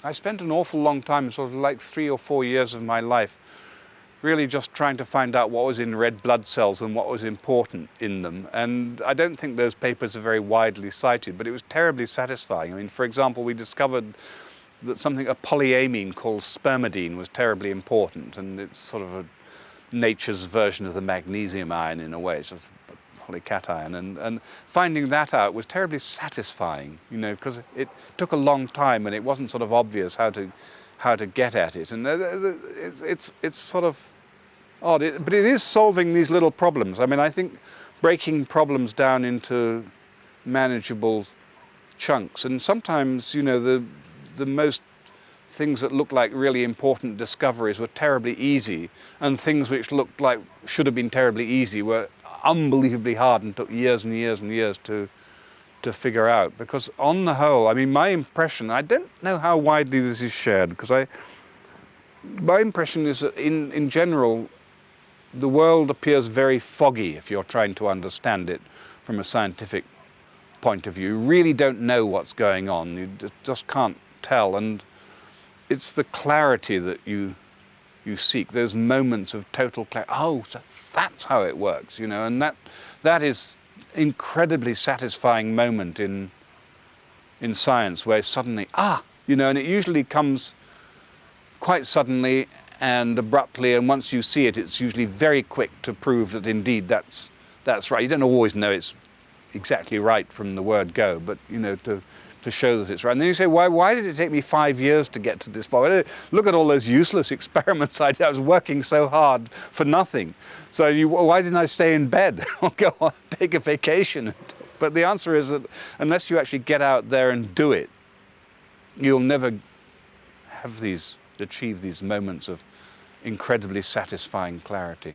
I spent an awful long time, sort of like 3 or 4 years of my life, really just trying to find out what was in red blood cells and what was important in them. And I don't think those papers are very widely cited, but it was terribly satisfying. I mean, for example, we discovered that a polyamine called spermidine was terribly important, and it's sort of nature's version of the magnesium ion in a way. It's just a polycation, and finding that out was terribly satisfying, you know, because it took a long time and it wasn't sort of obvious how to get at it, and it's sort of odd, but it is solving these little problems. I mean, I think breaking problems down into manageable chunks, and sometimes, you know, the most things that looked like really important discoveries were terribly easy, and things which looked like should have been terribly easy were unbelievably hard and took years and years and years to figure out. Because on the whole, I mean, my impression, I don't know how widely this is shared, because my impression is that in general, the world appears very foggy if you're trying to understand it from a scientific point of view. You really don't know what's going on. You just can't tell. And it's the clarity that you seek, those moments of total clarity. Oh, so that's how it works, you know, and that is incredibly satisfying moment in science, where suddenly, you know, and it usually comes quite suddenly and abruptly, and once you see it, it's usually very quick to prove that indeed that's right. You don't always know it's exactly right from the word go, but, you know, to show that it's right. And then you say, why did it take me 5 years to get to this point? Look at all those useless experiments I did. I was working so hard for nothing. So why didn't I stay in bed or go on, take a vacation? But the answer is that unless you actually get out there and do it, you'll never achieve these moments of incredibly satisfying clarity.